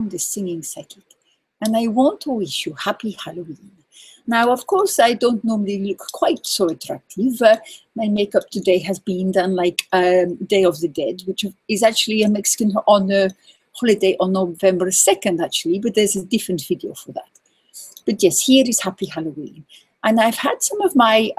the singing psychic, and I want to wish you happy Halloween. Now, of course, I don't normally look quite so attractive. My makeup today has been done like Day of the Dead, which is actually a Mexican holiday on November 2nd, actually, but there's a different video for that. But yes, here is happy Halloween. And I've had some of my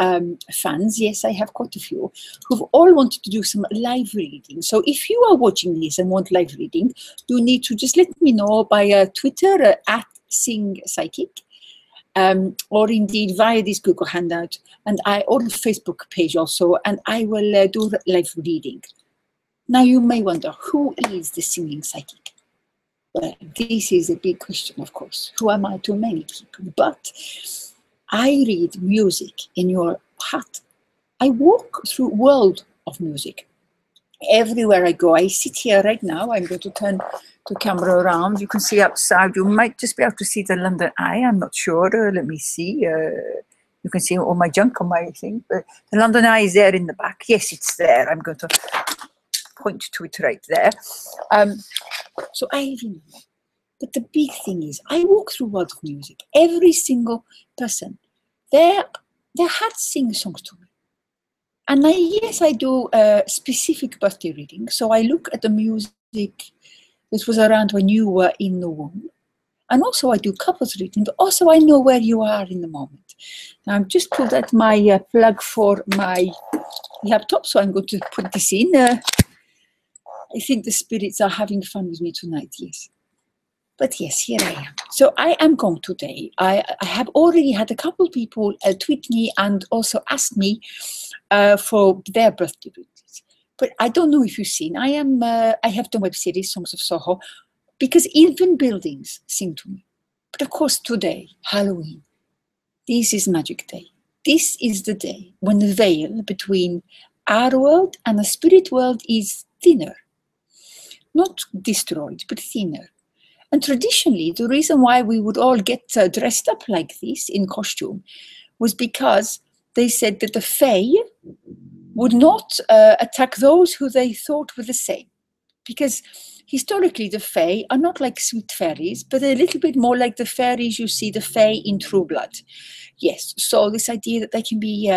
fans, yes, I have quite a few, who've all wanted to do some live reading. So if you are watching this and want live reading, you need to just let me know by Twitter at Sing Psychic, or indeed via this Google Hangout, and or the Facebook page also, and I will do live reading. Now you may wonder, who is the singing psychic? Well, this is a big question, of course. Who am I to many people? But I read music in your heart. I walk through a world of music. Everywhere I go, I sit here right now. I'm going to turn the camera around. You can see outside. You might just be able to see the London Eye. I'm not sure. Let me see. You can see all my junk on my thing. But the London Eye is there in the back. Yes, it's there. I'm going to point to it right there. So I remember. But the big thing is, I walk through a world of music. Every single person, their heart sings songs to me. And yes, I do a specific birthday reading. So I look at the music that was around when you were in the womb. And also I do couples reading, but also I know where you are in the moment. Now I've just pulled out my plug for my laptop, so I'm going to put this in. I think the spirits are having fun with me tonight, yes. But yes, here I am. So I am going today. I have already had a couple of people tweet me and also ask me for their birthday readings. But I don't know if you've seen. I have the web series Songs of Soho, because even buildings sing to me. But of course today, Halloween, this is Magic Day. This is the day when the veil between our world and the spirit world is thinner. Not destroyed, but thinner. And traditionally, the reason why we would all get dressed up like this in costume was because they said that the Fae would not attack those who they thought were the same. Because historically, the Fae are not like sweet fairies, but a little bit more like the fairies you see, the Fae in True Blood. Yes, so this idea that they can be,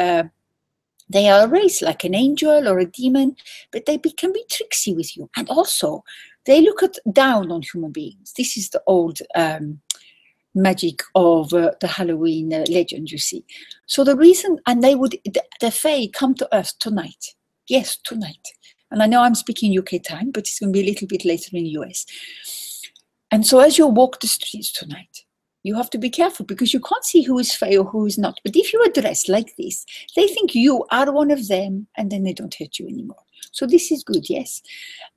they are a race like an angel or a demon, but they can be tricksy with you. And also, they look down on human beings. This is the old magic of the Halloween legend, you see. So the reason, and the Fae come to Earth tonight. Yes, tonight. And I know I'm speaking UK time, but it's going to be a little bit later in the US. And so as you walk the streets tonight, you have to be careful because you can't see who is Fae or who is not. But if you are dressed like this, they think you are one of them and then they don't hurt you anymore. So this is good, yes.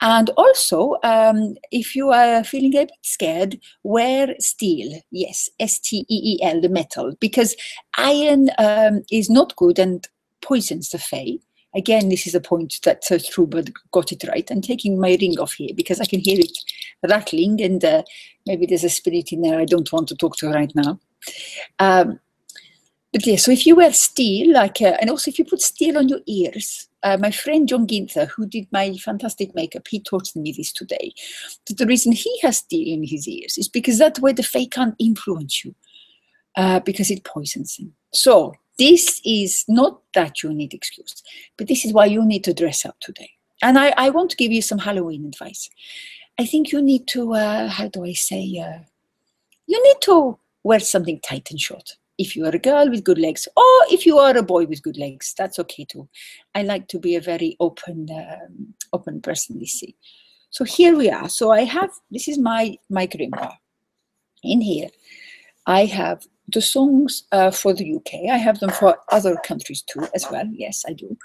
And also, if you are feeling a bit scared, wear steel. Yes, S-T-E-E-L, the metal, because iron is not good and poisons the Fae. Again, this is a point that Trubert got it right. I'm taking my ring off here because I can hear it rattling, and maybe there's a spirit in there I don't want to talk to right now. But yeah, so if you wear steel, and also if you put steel on your ears, my friend John Ginther, who did my fantastic makeup, he taught me this today. That the reason he has steel in his ears is because that way the Fae can't influence you, because it poisons him. So this is not that you need excuse, but this is why you need to dress up today. And I want to give you some Halloween advice. I think you need to, how do I say, you need to wear something tight and short. If you are a girl with good legs, or if you are a boy with good legs, that's okay too. I like to be a very open person, you see. So here we are. So I have, this is my grimoire. In here, I have the songs for the UK. I have them for other countries too, as well. Yes, I do.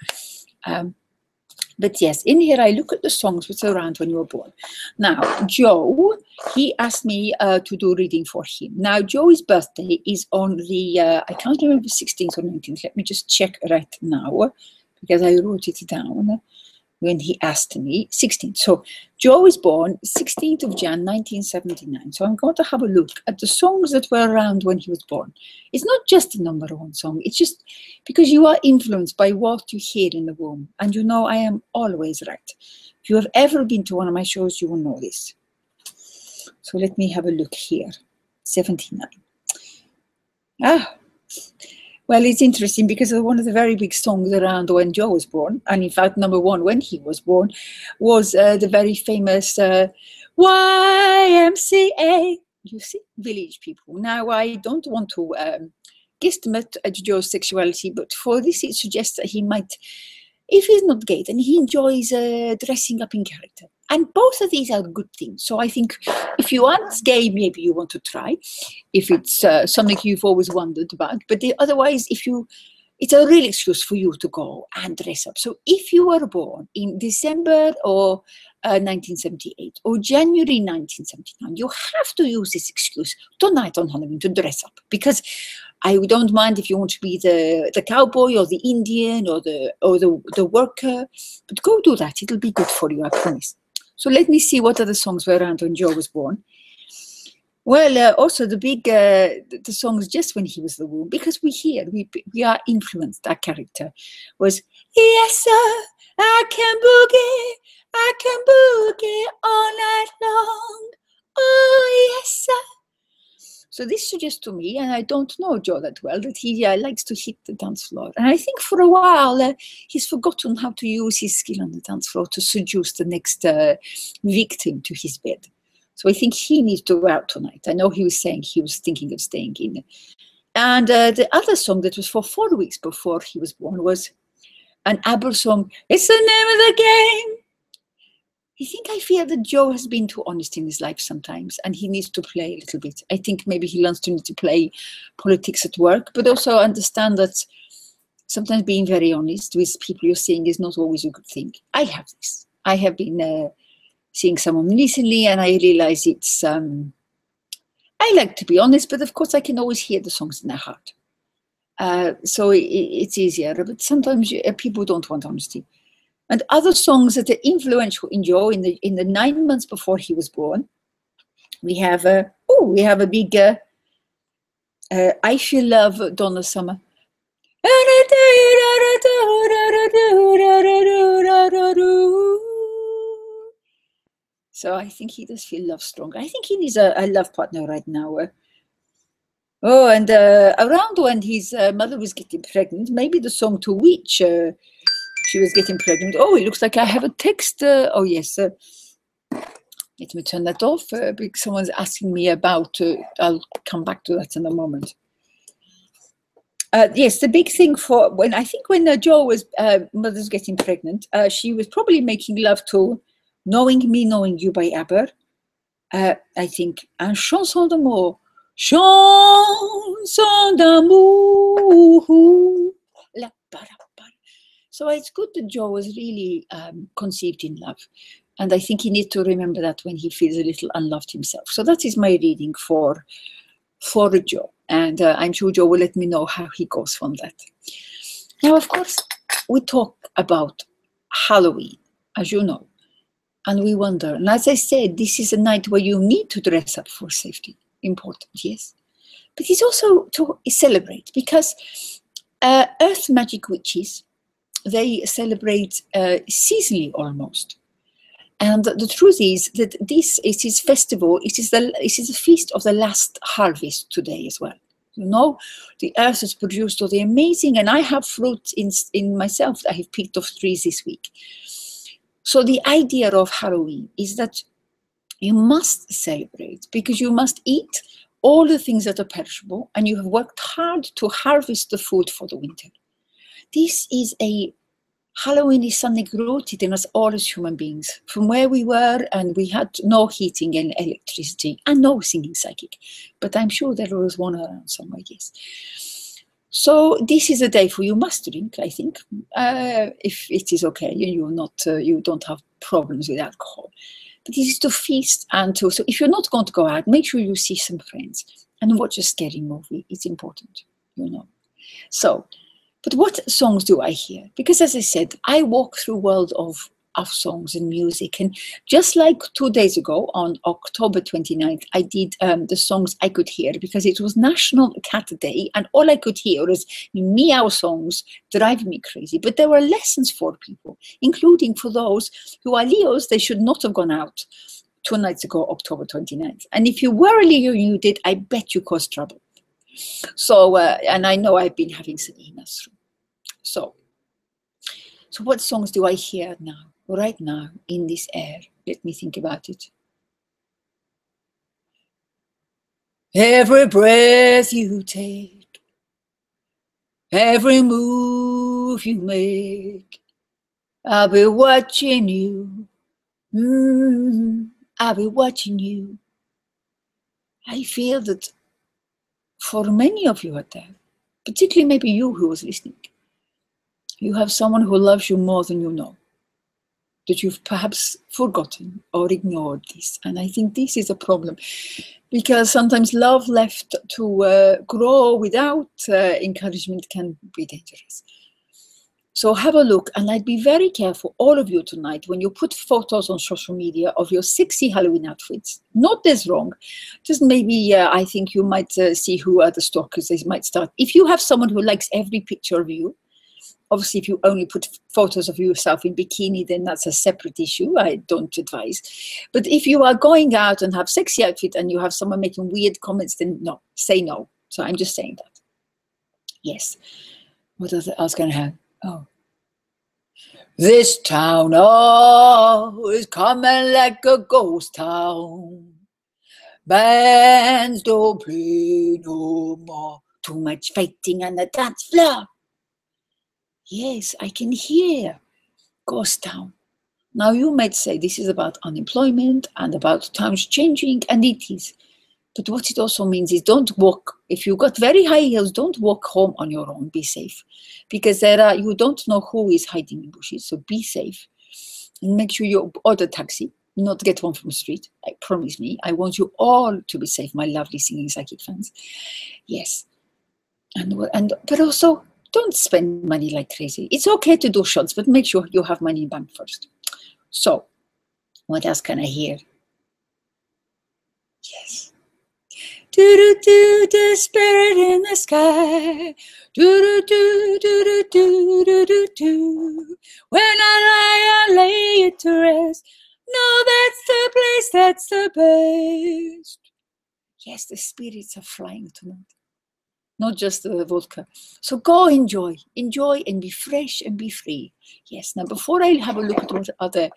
But yes, in here I look at the songs which are around when you were born. Now, Joe, he asked me to do reading for him. Now, Joe's birthday is on the, I can't remember 16th or 19th. Let me just check right now, because I wrote it down when he asked me, 16th. So Joe was born 16th of Jan, 1979. So I'm going to have a look at the songs that were around when he was born. It's not just a number one song. It's just because you are influenced by what you hear in the womb. And you know I am always right. If you have ever been to one of my shows, you will know this. So let me have a look here. 79. Ah, well, it's interesting because one of the very big songs around when Joe was born, and in fact, number one when he was born, was the very famous YMCA. You see, Village People. Now, I don't want to guesstimate at Joe's sexuality, but for this, it suggests that he might, if he's not gay, then he enjoys dressing up in character. And both of these are good things. So I think if you aren't gay, maybe you want to try, if it's something you've always wondered about. But otherwise, it's a real excuse for you to go and dress up. So if you were born in December or 1978 or January 1979, you have to use this excuse tonight on Halloween to dress up, because I don't mind if you want to be the cowboy or the Indian or the worker, but go do that. It'll be good for you, I promise. So let me see what other songs were around when Joe was born. Well, also the songs just when he was the womb, because we are influenced. That character was, yes sir, I can boogie all night long. Oh yes sir. So this suggests to me, and I don't know Joe that well, that he likes to hit the dance floor. And I think for a while he's forgotten how to use his skill on the dance floor to seduce the next victim to his bed. So I think he needs to go out tonight. I know he was saying he was thinking of staying in. And the other song that was for 4 weeks before he was born was an ABBA song, It's the Name of the Game. I fear that Joe has been too honest in his life sometimes, and he needs to play a little bit. I think maybe he learns to need to play politics at work, but also understand that sometimes being very honest with people you're seeing is not always a good thing. I have this. I have been seeing someone recently, and I realize it's, I like to be honest, but of course I can always hear the songs in their heart. So it's easier, but sometimes people don't want honesty. And other songs that are influential in Joe in the 9 months before he was born, we have a big I Feel Love, Donna Summer. So I think he does feel love strong. I think he needs a love partner right now. Oh, and around when his mother was getting pregnant, maybe the song to which she was getting pregnant. Oh, it looks like I have a text. Oh, yes. Let me turn that off because someone's asking me about, I'll come back to that in a moment. Yes, the big thing for when Joe was mother's getting pregnant, she was probably making love to Knowing Me, Knowing You by ABBA. I think, Un chanson d'amour, chanson d'amour. So it's good that Joe was really conceived in love. And I think he needs to remember that when he feels a little unloved himself. So that is my reading for Joe. And I'm sure Joe will let me know how he goes from that. Now, of course, we talk about Halloween, as you know. And we wonder, and as I said, this is a night where you need to dress up for safety. Important, yes. But it's also to celebrate, because Earth Magic Witches, they celebrate seasonally almost. And the truth is that this is his festival. It is the feast of the last harvest today as well. You know, the earth has produced all the amazing, and I have fruit in myself that I have picked off trees this week. So the idea of Halloween is that you must celebrate, because you must eat all the things that are perishable, and you have worked hard to harvest the food for the winter. This is Halloween is something rooted in us all as human beings, from where we were, and we had no heating and electricity and no singing psychic. But I'm sure there was one around somewhere, yes. So this is a day for you must drink, I think, if it is okay and you don't have problems with alcohol. But this is to feast and so if you're not going to go out, make sure you see some friends and watch a scary movie. It's important, you know. So, but what songs do I hear? Because as I said, I walk through a world of songs and music. And just like 2 days ago, on October 29th, I did the songs I could hear, because it was National Cat Day, and all I could hear was meow songs, drive me crazy. But there were lessons for people, including for those who are Leos. They should not have gone out 2 nights ago, October 29th. And if you were early, you did, I bet you caused trouble. So, and I know I've been having some emails through. So what songs do I hear now, right now, in this air? Let me think about it. Every breath you take, every move you make, I'll be watching you. I'll be watching you. I feel that for many of you out there, particularly maybe you who was listening, you have someone who loves you more than you know, that you've perhaps forgotten or ignored this. And I think this is a problem, because sometimes love left to grow without encouragement can be dangerous. So have a look, and I'd be very careful, all of you tonight, when you put photos on social media of your sexy Halloween outfits. Not this wrong, just maybe I think you might see who are the stalkers. They might start. If you have someone who likes every picture of you, obviously if you only put photos of yourself in bikini, then that's a separate issue. I don't advise. But if you are going out and have sexy outfit and you have someone making weird comments, then no, say no. So I'm just saying that. Yes. What else can I have? Oh. This town, oh, is coming like a ghost town. Bands don't play no more. Too much fighting on the dance floor. Yes, I can hear ghost town. Now you might say this is about unemployment and about towns changing, and it is. But what it also means is don't walk, if you've got very high heels, don't walk home on your own, be safe. Because you don't know who is hiding in bushes, so be safe. And make sure you order a taxi, not get one from the street. I promise me, I want you all to be safe, my lovely singing psychic fans. Yes. But also, don't spend money like crazy. It's okay to do shots, but make sure you have money in bank first. So, what else can I hear? Yes. Do-do-do, the spirit in the sky. Do-do-do, do-do-do, do-do-do. When I lay it to rest. No, that's the place, that's the best. Yes, the spirits are flying tonight. Not just the vodka. So go enjoy and be fresh and be free. Yes, now before I have a look at what other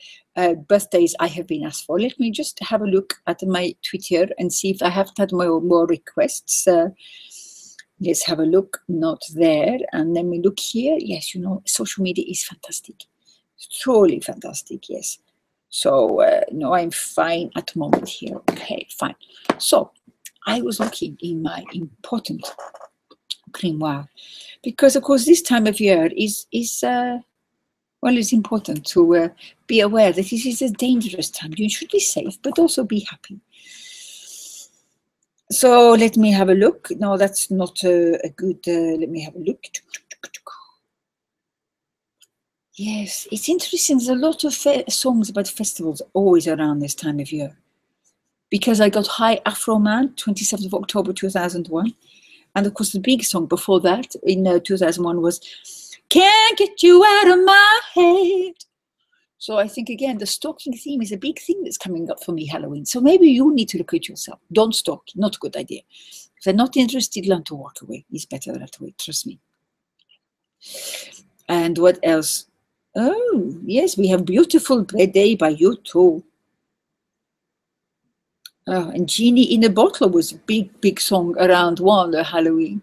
birthdays I have been asked for, let me just have a look at my Twitter and see if I have had more requests. Let's have a look, not there. And then we look here. Yes, you know, social media is fantastic. Truly fantastic, yes. So, no, I'm fine at the moment here. Okay, fine. So, I was looking in my important grimoire, because of course this time of year is well, it's important to be aware that this is a dangerous time. You should be safe, but also be happy. So let me have a look. No, that's not a good. Let me have a look. Yes, it's interesting. There's a lot of songs about festivals always around this time of year. Because I got Hi Afro Man, 27th of October 2001. And of course, the big song before that in 2001 was Can't Get You Out of My Head. So I think, again, the stalking theme is a big thing that's coming up for me, Halloween. So maybe you need to look at yourself. Don't stalk. Not a good idea. If they're not interested, learn to walk away. It's better that way. Trust me. And what else? Oh, yes, we have Beautiful Day by U2. Oh, and Genie in a Bottle was a big song around Halloween.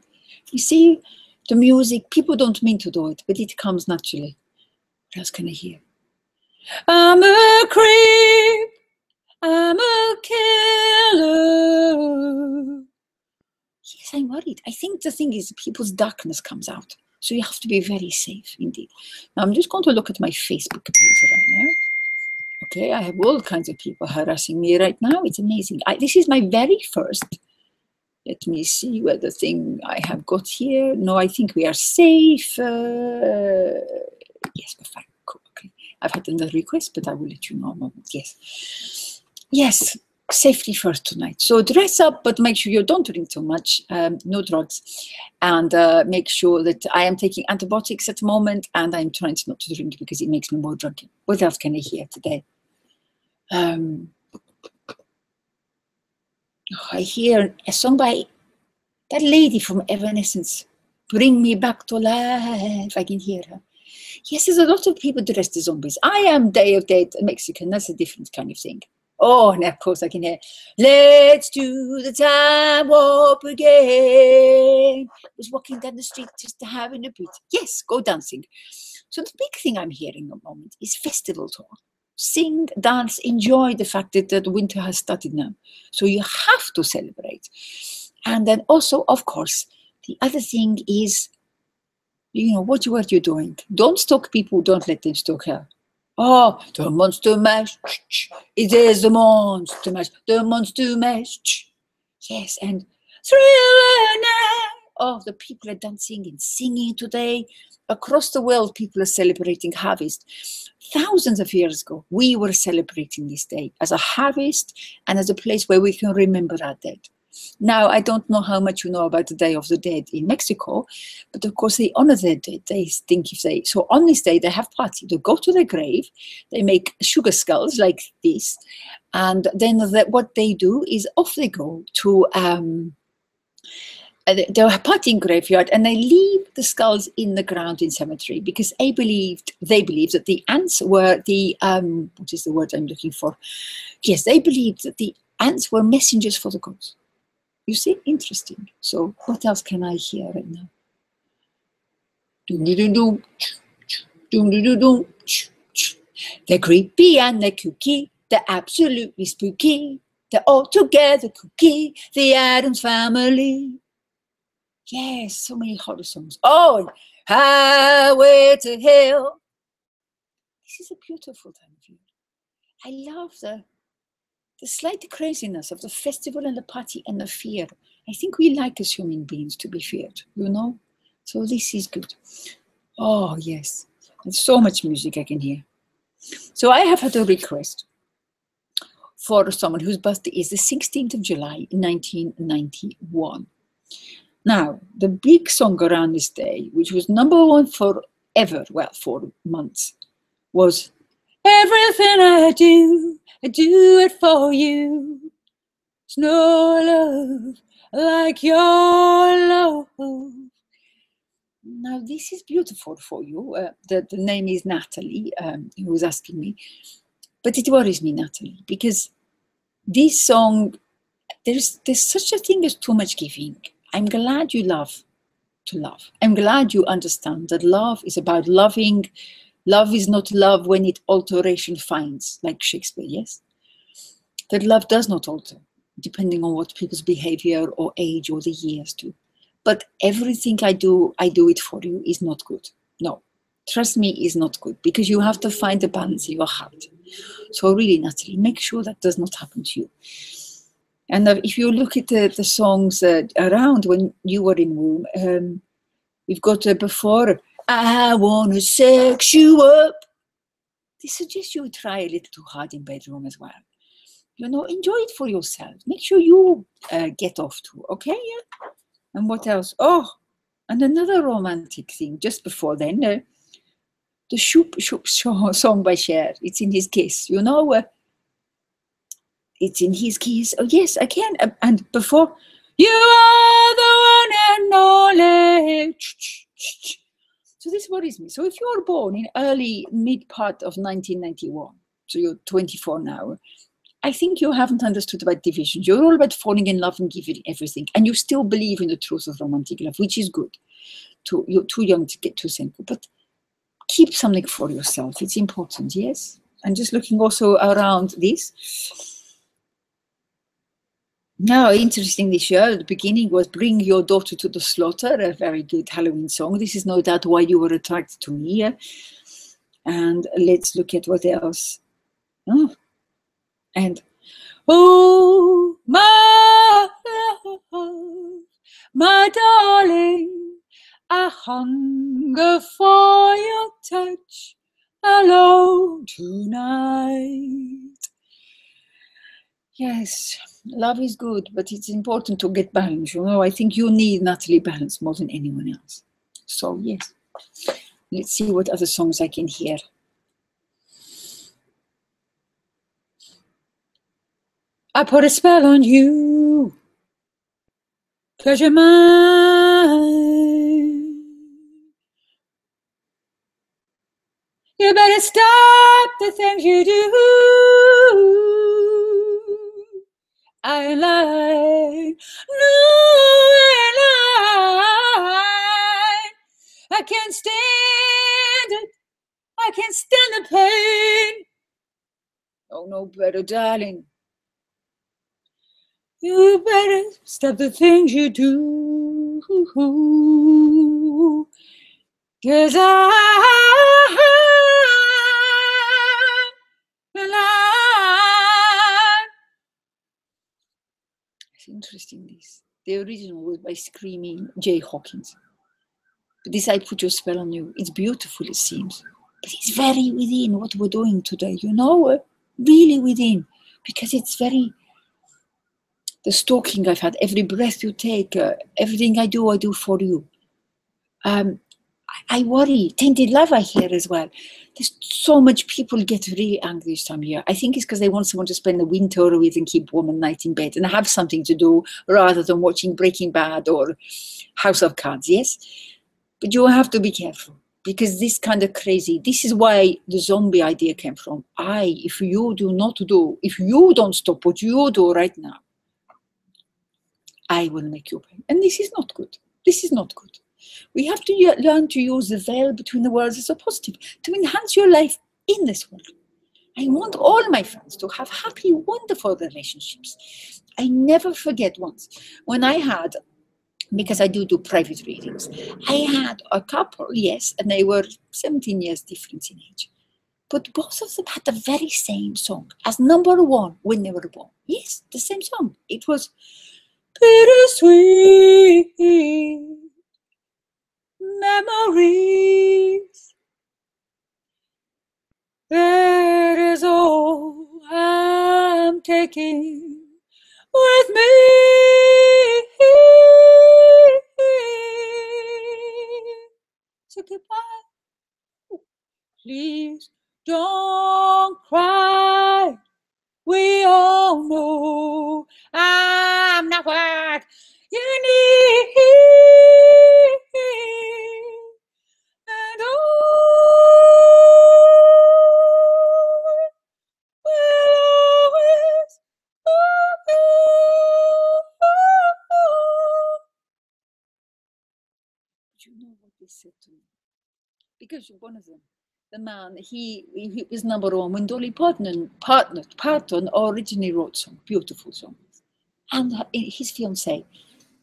You see, the music, people don't mean to do it, but it comes naturally. What else can I hear? I'm a creep, I'm a killer. Yes, I'm worried. I think the thing is people's darkness comes out. So you have to be very safe indeed. Now I'm just going to look at my Facebook page right now. Okay, I have all kinds of people harassing me right now. It's amazing. This is my very first. Let me see where the thing I have got here. No, I think we are safe. Yes, we're fine. Cool. Okay. I've had another request, but I will let you know in a moment. Yes. Yes, safety first tonight. So dress up, but make sure you don't drink too much. No drugs. And make sure that I am taking antibiotics at the moment, and I'm trying not to drink because it makes me more drunken. What else can I hear today? I hear a song by that lady from Evanescence, Bring Me Back to Life. I can hear her. Yes, there's a lot of people dressed as zombies. I am Day of Dead Mexican. That's a different kind of thing. Oh, and of course I can hear, let's do the time warp again. I was walking down the street just having a beat. Yes, go dancing. So the big thing I'm hearing at the moment is festival talk. Sing, dance, enjoy the fact that the winter has started now. So you have to celebrate. And then also, of course, the other thing is, you know, what are you doing? Don't stalk people, don't let them stalk her. Oh, the monster mash. It is the monster mash. The monster mash. Yes, and Thriller now. Oh, the people are dancing and singing today. Across the world, people are celebrating harvest. Thousands of years ago, we were celebrating this day as a harvest and as a place where we can remember our dead. Now, I don't know how much you know about the Day of the Dead in Mexico, but of course they honor their dead. They think if they, so on this day they have party. They go to their grave, they make sugar skulls like this, and then what they do is off they go to the party graveyard, and they leave the skulls in the ground in cemetery because they believed that the ants were the what is the word I'm looking for? Yes, they believed that the ants were messengers for the gods. You see, interesting. So what else can I hear right now? They're creepy and they're kooky. They're absolutely spooky. They're all together kooky. The Addams Family. Yes, so many horror songs. Oh, Highway to Hell. This is a beautiful time of year. I love the slight craziness of the festival and the party and the fear. I think we like as human beings to be feared, you know? So this is good. Oh, yes. There's so much music I can hear. So I have had a request for someone whose birthday is the 16th of July, 1991. Now, the big song around this day, which was #1 forever, well, for months, was Everything I do it for you. There's no love like your love. Now, this is beautiful for you. The name is Natalie, who was asking me. But it worries me, Natalie, because this song, there's such a thing as too much giving. I'm glad you love to love. I'm glad you understand that love is about loving. Love is not love when it alteration finds, like Shakespeare, yes? That love does not alter, depending on what people's behavior or age or the years do. But everything I do it for you is not good. No, trust me, is not good, because you have to find the balance in your heart. So really, Natalie, make sure that does not happen to you. And if you look at the songs around when you were in womb, we've got before, I wanna sex you up. They suggest you try a little too hard in bedroom as well. You know, enjoy it for yourself. Make sure you get off too, okay? Yeah. And what else? Oh, and another romantic thing just before then, the Shoop Shoop song by Cher. It's in His Kiss, you know? It's in His Kiss. Oh, yes, I can. And before, you are the one and only. So this worries me. So if you were born in early, mid part of 1991, so you're 24 now, I think you haven't understood about divisions. You're all about falling in love and giving everything. And you still believe in the truth of romantic love, which is good. You're too young to get too cynical. But keep something for yourself. It's important, yes? And just looking also around this. Now, interesting this year, the beginning was Bring Your Daughter to the Slaughter, a very good Halloween song. This is no doubt why you were attracted to me. And let's look at what else. Oh. And, oh, my love, my darling, I hunger for your touch alone tonight. Yes, love is good, but it's important to get balance. You know, I think you need Natalie balance more than anyone else. So, yes, let's see what other songs I can hear. I put a spell on you, 'cause you're mine. You better stop the things you do. I lie, no, I lie. I can't stand it. I can't stand the pain. Oh, no better, darling. You better stop the things you do. 'Cause I'm alive. It's interesting, this. The original was by Screaming Jay Hawkins. But this I Put Your Spell on You. It's beautiful, it seems. But it's very within what we're doing today, you know? Really within. Because it's very... The stalking I've had, every breath you take, everything I do for you. I worry. Tainted Love I hear as well. There's so much people get really angry this time of year. I think it's because they want someone to spend the winter with and keep warm at night in bed and have something to do rather than watching Breaking Bad or House of Cards, yes? But you have to be careful because this kind of crazy, this is why the zombie idea came from. If you don't stop what you do right now, I will make you pay. And this is not good. This is not good. We have to learn to use the veil between the worlds as a positive, to enhance your life in this world. I want all my friends to have happy, wonderful relationships. I never forget once when I had, because I do private readings, I had a couple, yes, and they were 17 years difference in age. But both of them had the very same song as #1 when they were born. Yes, the same song. It was Bittersweet Memories. That is all I'm taking with me. So goodbye. Please don't cry. We all know I'm not what you need. And always love you. You know what they said to me? Because you're one of them. The man, he was #1 when Dolly Parton originally wrote some beautiful songs. And his fiancée,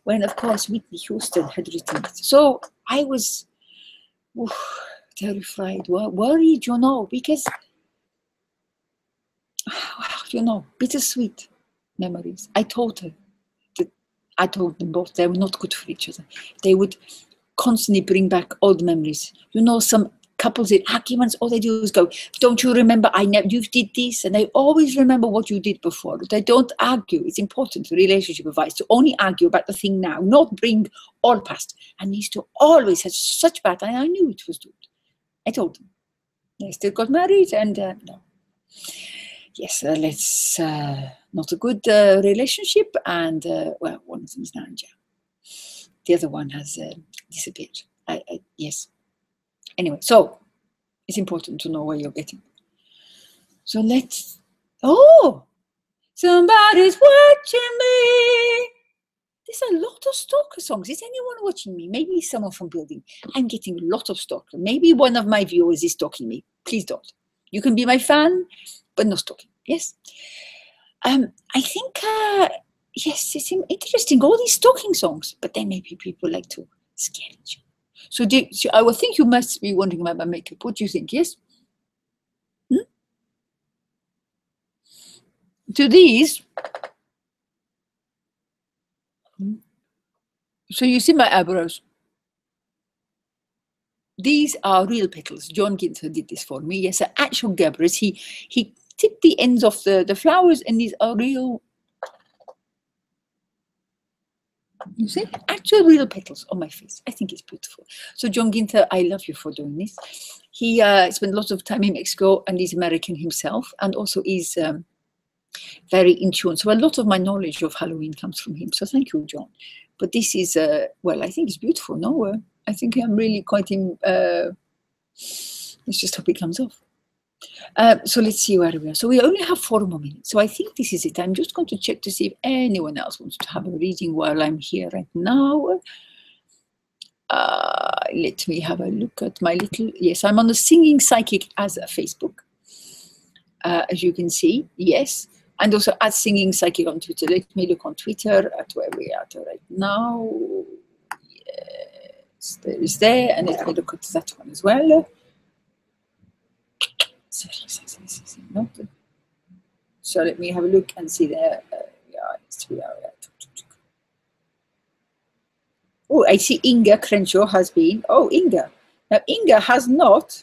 when of course Whitney Houston had written it. So I was terrified, worried, you know, because, you know, bittersweet memories. I told them both they were not good for each other. They would constantly bring back old memories. You know, some couples in arguments, all they do is go, don't you remember you did this? And they always remember what you did before. They don't argue. It's important for relationship advice to only argue about the thing now, not bring all past. And these two always had such bad, and I knew it was doomed. I told them. They still got married, and no. Yes, let's not a good relationship, and well, one of them is now in jail. The other one has disappeared. Yes. Anyway, so it's important to know where you're getting. So let's. Oh, somebody's watching me. There's a lot of stalker songs. Is anyone watching me? Maybe someone from building. I'm getting a lot of stalker. Maybe one of my viewers is stalking me. Please don't. You can be my fan, but no stalking. Yes. I think, yes, it's interesting, all these stalking songs, but then maybe people like to scare you. So I would think you must be wondering about my makeup. What do you think? Yes? To these, so you see my eyebrows. These are real petals. John Ginter did this for me. Yes, an actual Gabbros. He tipped the ends of the flowers, and these are real. You see, actual real petals on my face. I think it's beautiful. So John Ginter, I love you for doing this. He spent lots of time in Mexico, and he's American himself, and also he's very in tune. So a lot of my knowledge of Halloween comes from him. So thank you, John. But this is, well, I think it's beautiful. No, I think I'm really quite in, let's just hope it comes off. So let's see where we are. So we only have 4 more minutes. So I think this is it. I'm just going to check to see if anyone else wants to have a reading while I'm here right now. Let me have a look at my little, yes, I'm on the Singing Psychic as a Facebook. As you can see, yes. And also at Singing Psychic on Twitter. Let me look on Twitter at where we are right now. Yes, there is there. And let me look at that one as well. So let me have a look and see there. Oh, I see Inga Crenshaw has been. Oh, Inga. Now, Inga has not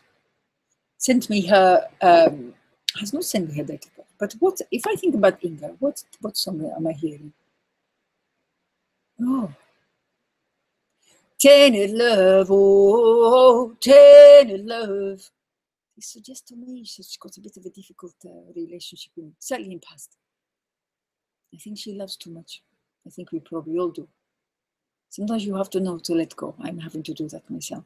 sent me her, has not sent me her date of birth. But what, if I think about Inga, what song am I hearing? Oh. Tainted love, oh, tainted love. It suggests to me she's got a bit of a difficult relationship, certainly in past. I think she loves too much. I think we probably all do. Sometimes you have to know to let go. I'm having to do that myself.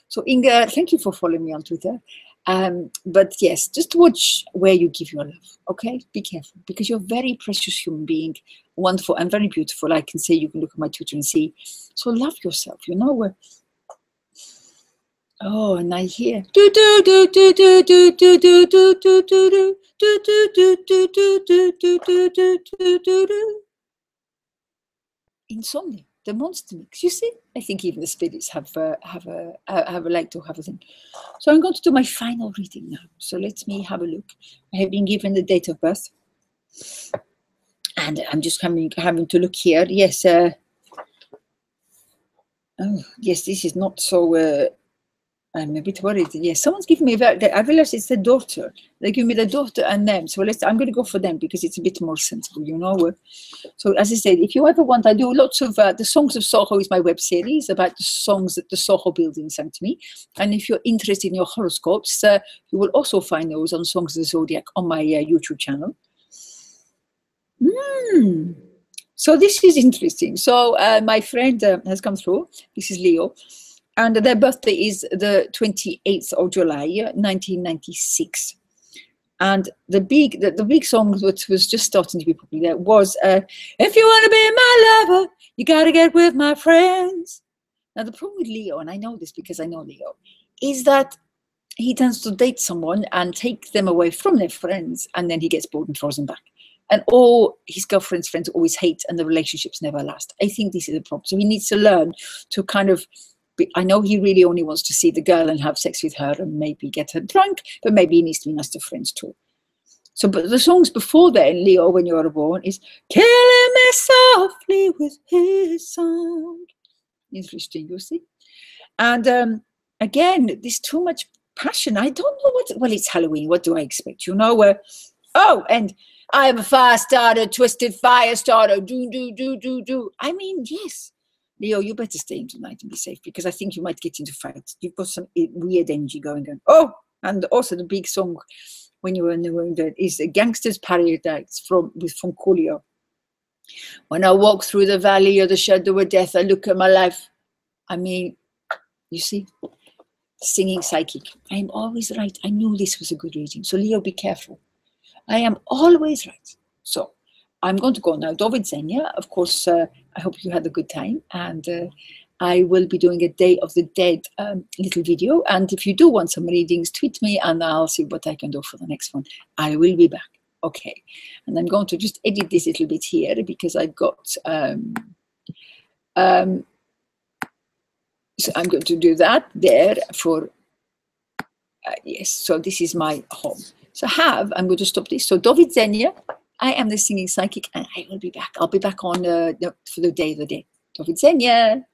So Inga, thank you for following me on Twitter. But yes, just watch where you give your love, okay? Be careful, because you're a very precious human being, wonderful and very beautiful. I can say, you can look at my Twitter and see. So love yourself, you know. Oh, and I hear insomnia, the monster mix. You see, I think even the spirits have like to have a thing. So I'm going to do my final reading now. So let me have a look. I have been given the date of birth, and I'm just having to look here. Yes. Oh, yes. This is not so. I'm a bit worried. Yes, someone's giving me I realize it's the daughter. They give me the daughter and them. So I'm going to go for them because it's a bit more sensible, you know. So as I said, if you ever want, I do lots of the Songs of Soho is my web series about the songs that the Soho building sent to me. And if you're interested in your horoscopes, you will also find those on Songs of the Zodiac on my YouTube channel. So this is interesting. So my friend has come through. This is Leo. And their birthday is the 28th of July, 1996. And the big song that was just starting to be popular was, if you want to be my lover, you got to get with my friends. Now, the problem with Leo, and I know this because I know Leo, is that he tends to date someone and take them away from their friends, and then he gets bored and throws them back. And all his girlfriend's friends always hate, and the relationships never last. I think this is a problem. So he needs to learn to kind of, I know he really only wants to see the girl and have sex with her and maybe get her drunk, but maybe he needs to be nice to friends too. So, but the songs before then, Leo, When You Are Born, is killing me softly with his song. Interesting, you see? And again, there's too much passion. I don't know what, well, it's Halloween. What do I expect? You know, oh, and I am a fire starter, twisted fire starter, do. I mean, yes. Leo, you better stay in tonight and be safe, because I think you might get into fights. You've got some weird energy going on. Oh, and also the big song When You Were in the Wounded is Gangster's Paradise from Coolio. When I walk through the valley of the shadow of death, I look at my life. I mean, you see, Singing Psychic. I am always right. I knew this was a good reading. So Leo, be careful. I am always right. So I'm going to go now. David Zenia, of course, I hope you had a good time. And I will be doing a Day of the Dead little video. And if you do want some readings, tweet me and I'll see what I can do for the next one. I will be back. Okay. And I'm going to just edit this little bit here because I've got... so I'm going to do that there for... yes, so this is my home. So I'm going to stop this. So David Zenia, I am the Singing Psychic, and I will be back. I'll be back on for the Day of the Dead. David Zenia.